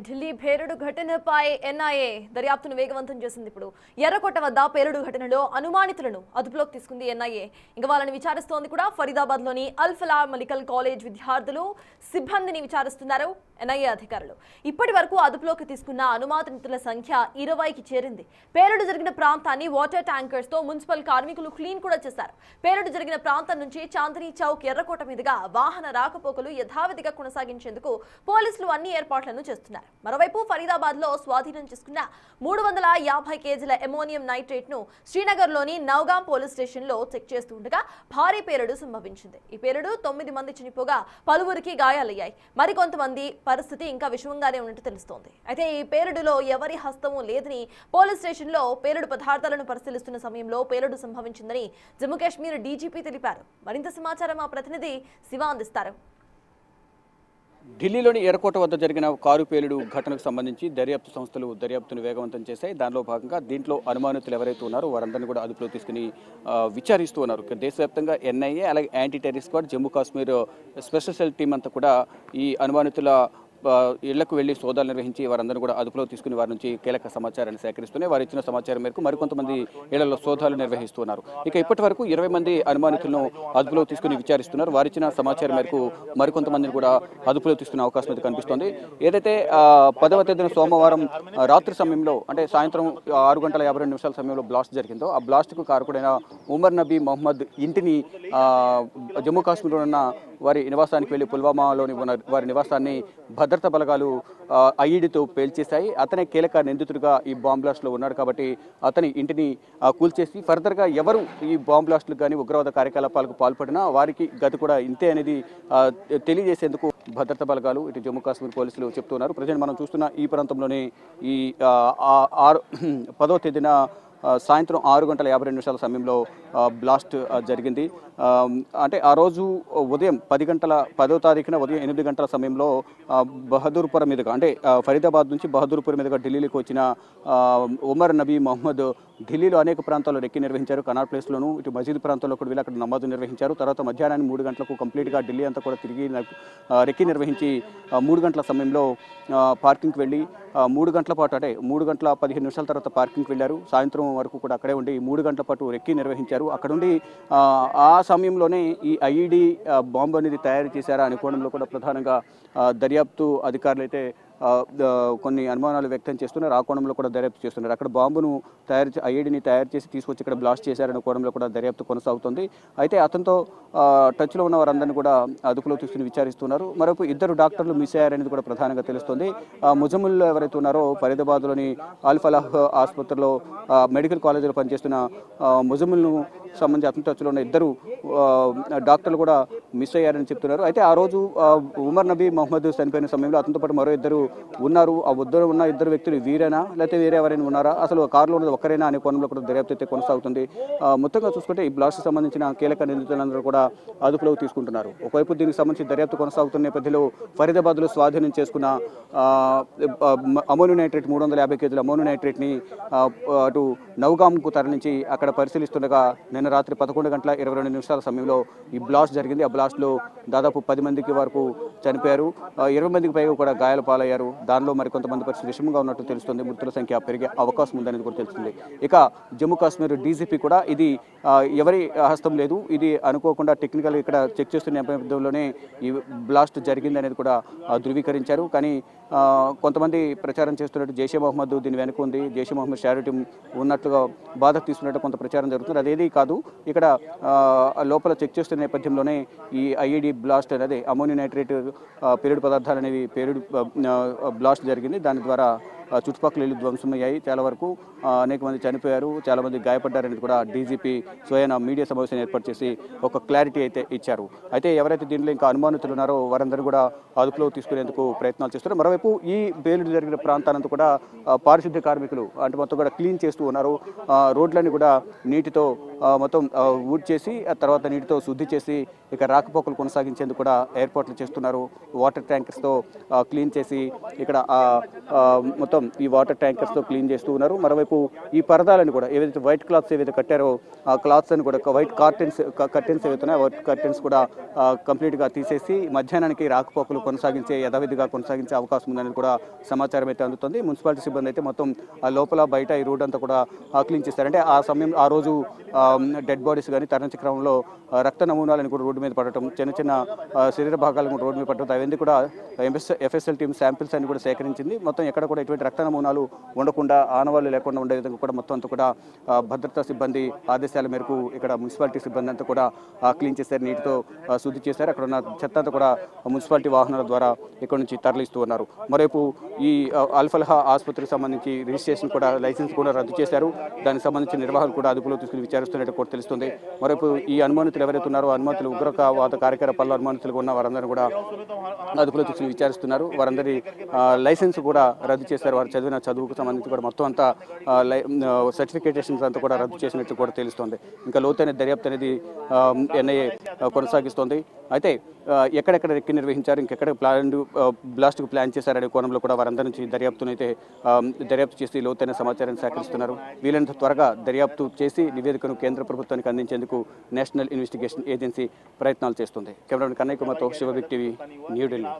ఢిల్లీ పేలుడు ఘటనపై ఎన్ఐఏ దర్యాప్తును వేగవంతం చేసింది. ఇప్పుడు ఎర్రకోట వద్ద పేలుడు ఘటనలో అనుమానితులను అదుపులోకి తీసుకుంది ఎన్ఐఏ. ఇంకా వాళ్ళని విచారిస్తోంది కూడా. ఫరీదాబాద్ లోని అల్ ఫలా మెడికల్ కాలేజ్ విద్యార్థులు సిబ్బందిని విచారిస్తున్నారు ఎన్ఐఏ అధికారులు. ఇప్పటి వరకు అదుపులోకి తీసుకున్న అనుమానితుల సంఖ్య 20కి చేరింది. పేలుడు జరిగిన ప్రాంతాన్ని వాటర్ ట్యాంకర్స్ తో మున్సిపల్ కార్మికులు క్లీన్ కూడా చేశారు. పేలుడు జరిగిన ప్రాంతం నుంచి చాందనీ చౌక్ ఎర్రకోట మీదుగా వాహన రాకపోకలు యథావిధిగా కొనసాగించేందుకు పోలీసులు అన్ని ఏర్పాట్లను చేస్తున్నారు. మరోవైపు ఫరీదాబాద్ లో స్వాధీనం చేసుకున్న 350 కేజీల అమోనియం నైట్రేట్ ను శ్రీనగర్ లోని నౌగాం పోలీస్ స్టేషన్ లో చెక్ చేస్తుండగా భారీ పేలుడు సంభవించింది. ఈ పేలుడు 9 మంది చనిపోగా పలువురికి గాయాలయ్యాయి. మరికొంతమంది పరిస్థితి ఇంకా విషమంగానే ఉన్నట్టు తెలుస్తోంది. అయితే ఈ పేలుడులో ఎవరి హస్తమూ లేదని పోలీస్ స్టేషన్ లో పేలుడు పదార్థాలను పరిశీలిస్తున్న సమయంలో పేలుడు సంభవించిందని జమ్మూ కాశ్మీర్ డీజీపీ తెలిపారు. మరింత సమాచారం మా ప్రతినిధి శివ అందిస్తారు. ఢిల్లీలోని ఎర్రకోట వద్ద జరిగిన కారు పేలుడు ఘటనకు సంబంధించి దర్యాప్తు సంస్థలు దర్యాప్తును వేగవంతం చేశాయి. దానిలో భాగంగా దీంట్లో అనుమానితులు ఎవరైతే ఉన్నారో వారందరినీ కూడా అదుపులో తీసుకుని విచారిస్తూ ఉన్నారు. దేశవ్యాప్తంగా ఎన్ఐఏ అలాగే anti terrorist squad, Jammu Kashmir special cell team అంతా కూడా ఈ అనుమానితుల ఇళ్లకు వెళ్లి సోదాలు నిర్వహించి వారందరూ కూడా అదుపులో తీసుకుని వారి నుంచి కీలక సమాచారాన్ని సేకరిస్తున్నాయి. వారు ఇచ్చిన సమాచారం మేరకు మరికొంతమంది ఇళ్లలో సోదాలు నిర్వహిస్తున్నారు. ఇక ఇప్పటి వరకు 20 మంది అనుమానితులను అదుపులో తీసుకుని విచారిస్తున్నారు. వారిచ్చిన సమాచారం మేరకు మరికొంతమందిని కూడా అదుపులో తీసుకునే అవకాశం అయితే కనిపిస్తోంది. ఏదైతే 10వ తేదీన సోమవారం రాత్రి సమయంలో అంటే సాయంత్రం 6:52 సమయంలో బ్లాస్ట్ జరిగిందో ఆ బ్లాస్ట్కు కారకుడైన ఉమర్ నబీ మొహమ్మద్ ఇంటిని జమ్మూ కాశ్మీర్లో ఉన్న వారి నివాసానికి వెళ్లి పుల్వామాలోని ఉన్న వారి నివాసాన్ని భద్రతా బలగాలు ఐఈడీతో పేల్చేశాయి. అతనే కీలక నిందితుడిగా ఈ బాంబ్ బ్లాస్ట్లో ఉన్నాడు కాబట్టి అతని ఇంటిని కూల్చేసి ఫర్దర్గా ఎవరు ఈ బాంబ్ బ్లాస్టులకు కానీ ఉగ్రవాద కార్యకలాపాలకు పాల్పడినా వారికి గతి కూడా ఇంతే అనేది తెలియజేసేందుకు భద్రతా బలగాలు ఇటు జమ్మూ కాశ్మీర్ పోలీసులు చెప్తున్నారు. ప్రజెంట్ మనం చూస్తున్న ఈ ప్రాంతంలోనే ఈ 10వ తేదీన సాయంత్రం 6:52 సమయంలో బ్లాస్ట్ జరిగింది. అంటే ఆ రోజు ఉదయం 10వ తారీఖున ఉదయం 8 గంటల సమయంలో బహదూర్పుర మీదుగా అంటే ఫరీదాబాద్ నుంచి బహదూర్పుర మీదుగా ఢిల్లీలోకి వచ్చిన ఉమర్ నబీ మొహమ్మద్ ఢిల్లీలో అనేక ప్రాంతాల్లో రెక్కి నిర్వహించారు. కనాట్ ప్లేస్లోను ఇటు మసీద్ ప్రాంతంలో కూడా వీళ్ళు అక్కడ నమాజు నిర్వహించారు. తర్వాత మధ్యాహ్నాన్ని 3 గంటలకు కంప్లీట్గా ఢిల్లీ అంతా కూడా తిరిగి రెక్కి నిర్వహించి 3 గంటల సమయంలో పార్కింగ్కి వెళ్ళి 3 గంటల పాటు అంటే 3:15 తర్వాత పార్కింగ్కి వెళ్ళారు. సాయంత్రం వరకు కూడా అక్కడే ఉండి 3 గంటల పాటు రెక్కి నిర్వహించారు. అక్కడ ఉండి ఆ సమయంలోనే ఈ ఐఈడీ బాంబు అనేది తయారు చేశారా అనుకోవడంలో కూడా ప్రధానంగా దర్యాప్తు అధికారులు అయితే కొన్ని అనుమానాలు వ్యక్తం చేస్తున్నారు. ఆ కోణంలో కూడా దర్యాప్తు చేస్తున్నారు. అక్కడ బాంబును ఐఈడీని తయారు చేసి తీసుకొచ్చి ఇక్కడ బ్లాస్ట్ చేశారనే కోణంలో కూడా దర్యాప్తు కొనసాగుతుంది. అయితే అతనితో టచ్లో ఉన్న వారందరినీ కూడా అదుపులో తీసుకుని విచారిస్తున్నారు. మరొక 2 డాక్టర్లు మిస్ అయ్యారనేది కూడా ప్రధానంగా తెలుస్తుంది. ముజముల్ ఎవరైతే ఉన్నారో ఫరీదాబాద్లోని అల్ ఫలాహ్ ఆసుపత్రిలో మెడికల్ కాలేజీలో పనిచేస్తున్న ముజముల్ను సంబంధించి అతని టచ్లో ఉన్న 2 డాక్టర్లు కూడా మిస్ అయ్యారని చెప్తున్నారు. అయితే ఆ రోజు ఉమర్ నబీ మొహమ్మద్ చనిపోయిన సమయంలో అతనితో పాటు మరో 2 ఉన్నారు. ఆ ఉద్దరు ఉన్న 2 వ్యక్తులు వీరేనా లేకపోతే వేరే ఎవరైనా ఉన్నారా, అసలు కారులో ఉన్నది ఒక్కరైనా అనే కోణంలో కూడా దర్యాప్తు అయితే కొనసాగుతుంది. మొత్తంగా చూసుకుంటే ఈ బ్లాస్ట్ సంబంధించిన కీలక నిందితులందరూ కూడా అదుపులోకి తీసుకుంటున్నారు. ఒకవైపు దీనికి సంబంధించి దర్యాప్తు కొనసాగుతున్న నేపథ్యంలో ఫరీదాబాద్లో స్వాధీనం చేసుకున్న అమోనియం నైట్రేట్ 350 కేజీల అమోనియం నైట్రేట్ని అటు నౌగాంకు తరలించి అక్కడ పరిశీలిస్తుండగా నిన్న రాత్రి 11:22 సమయంలో ఈ బ్లాస్ట్ జరిగింది. ఆ బ్లాస్ట్లో దాదాపు 10 మందికి వరకు చనిపోయారు. 20 మందికి పైగా కూడా గాయాల పాలయ్యారు. దానిలో మరికొంతమంది పరిస్థితి విషమంగా ఉన్నట్టు తెలుస్తుంది. మృతుల సంఖ్య పెరిగే అవకాశం ఉందనేది కూడా తెలుస్తుంది. ఇక జమ్మూ కాశ్మీర్ డీజీపీ కూడా ఇది ఎవరి హస్తం లేదు, ఇది అనుకోకుండా టెక్నికల్ ఇక్కడ చెక్ చేస్తున్న నేపథ్యంలోనే ఈ బ్లాస్ట్ జరిగింది అనేది కూడా ధృవీకరించారు. కానీ కొంతమంది ప్రచారం చేస్తున్నట్టు జైషే మహమ్మద్ దీని వెనుక ఉంది, జైషే మహమ్మద్ షారిటీ ఉన్నట్లుగా బాధ తీసుకున్నట్టు కొంత ప్రచారం జరుగుతుంది. అదేది కాదు, ఇక్కడ లోపల చెక్ చేస్తున్న నేపథ్యంలోనే ఈ ఐఈడీ బ్లాస్ట్ అనేది అమోనియం నైట్రేట్ పేలుడు పదార్థాలు అనేవి బ్లాస్ట్ జరిగింది. దాని ద్వారా చుట్టుపక్కల ఇల్లు ధ్వంసమయ్యాయి. చాలా వరకు అనేక మంది చనిపోయారు, చాలా మంది గాయపడ్డారనేది కూడా డీజీపీ స్వయం మీడియా సమావేశాన్ని ఏర్పాటు చేసి ఒక క్లారిటీ అయితే ఇచ్చారు. అయితే ఎవరైతే దీనిలో ఇంకా అనుమానితులు ఉన్నారో వారందరూ కూడా అదుపులో తీసుకునేందుకు ప్రయత్నాలు చేస్తున్నారు. మరోవైపు ఈ పేలుడు జరిగిన ప్రాంతానంతా కూడా పారిశుద్ధ్య కార్మికులు అంటే మొత్తం కూడా క్లీన్ చేస్తూ ఉన్నారు. రోడ్లన్నీ కూడా నీటితో మొత్తం ఊడ్చేసి ఆ తర్వాత నీటితో శుద్ధి చేసి ఇక రాకపోకలు కొనసాగించేందుకు కూడా ఏర్పాట్లు చేస్తున్నారు. వాటర్ ట్యాంకర్స్తో క్లీన్ చేసి ఇక్కడ మొత్తం ఈ వాటర్ ట్యాంకర్స్తో క్లీన్ చేస్తూ ఉన్నారు. మరోవైపు ఈ పరదాలను కూడా ఏవైతే వైట్ క్లాత్స్ ఏవైతే కట్టారో ఆ క్లాత్స్ అని కూడా వైట్ కర్టెన్స్ ఏవైతే ఉన్నాయో వైట్ కర్టెన్స్ కూడా కంప్లీట్గా తీసేసి మధ్యాహ్నానికి రాకపోకలు యథావిధిగా కొనసాగించే అవకాశం ఉందని కూడా సమాచారం అయితే అందుతుంది. మున్సిపాలిటీ సిబ్బంది అయితే మొత్తం ఆ లోపల బయట ఈ రోడ్ అంతా కూడా క్లీన్ చేశారంటే ఆ రోజు డెడ్ బాడీస్ కానీ తరలించే క్రమంలో రక్త నమూనాలను కూడా రోడ్డు మీద పడటం, చిన్న శరీర భాగాలను కూడా రోడ్డు మీద పడటం, అవన్నీ కూడా FSL టీమ్ శాంపిల్స్ అని కూడా సేకరించింది. మొత్తం ఎక్కడ కూడా ఎటువంటి రక్త నమూనాలు ఉండకుండా ఆనవాళ్లు లేకుండా ఉండే విధంగా కూడా మొత్తం అంతా కూడా భద్రతా సిబ్బంది ఆదేశాల మేరకు ఇక్కడ మున్సిపాలిటీ సిబ్బంది అంతా కూడా క్లీన్ చేశారు, నీటితో శుద్ధి చేశారు. అక్కడ ఉన్న చెత్త అంతా కూడా మున్సిపాలిటీ వాహనాల ద్వారా ఇక్కడ నుంచి తరలిస్తూ ఉన్నారు. మరోవైపు ఈ అల్ఫల్హా ఆసుపత్రికి సంబంధించి రిజిస్ట్రేషన్ కూడా లైసెన్స్ కూడా రద్దు చేశారు. దానికి సంబంధించిన నిర్వాహకులు కూడా అదుపులో తీసుకుని విచారిస్తున్నట్టు కూడా తెలుస్తుంది. మరోవైపు ఈ అనుమానితులు ఎవరైతే ఉన్నారో ఉగ్రవాద కార్యకలాపాల్లో అనుమానితులుగా ఉన్న వారందరూ కూడా అదుపులో తీసుకుని విచారిస్తున్నారు. వారందరి లైసెన్స్ కూడా రద్దు చేశారు. వారు చదివిన చదువుకు సంబంధించి కూడా మొత్తం అంతా సర్టిఫికేషన్స్ అంతా కూడా రద్దు చేసినట్టు కూడా తెలుస్తోంది. ఇంకా లోతైన దర్యాప్తు అనేది NIA కొనసాగిస్తోంది. అయితే ఎక్కడెక్కడ రెక్కి నిర్వహించారు, ఇంకెక్కడ బ్లాస్ట్కు ప్లాన్ చేశారనే కోణంలో కూడా వారందరి నుంచి దర్యాప్తు చేసి లోతైన సమాచారాన్ని సేకరిస్తున్నారు. వీలైనంత త్వరగా దర్యాప్తు చేసి నివేదికను కేంద్ర ప్రభుత్వానికి అందించేందుకు నేషనల్ ఇన్వెస్టిగేషన్ ఏజెన్సీ ప్రయత్నాలు చేస్తుంది. కెమెరామెన్ కన్నయ్య కుమార్తో శివబిగ్ టీవీ, న్యూఢిల్లీ.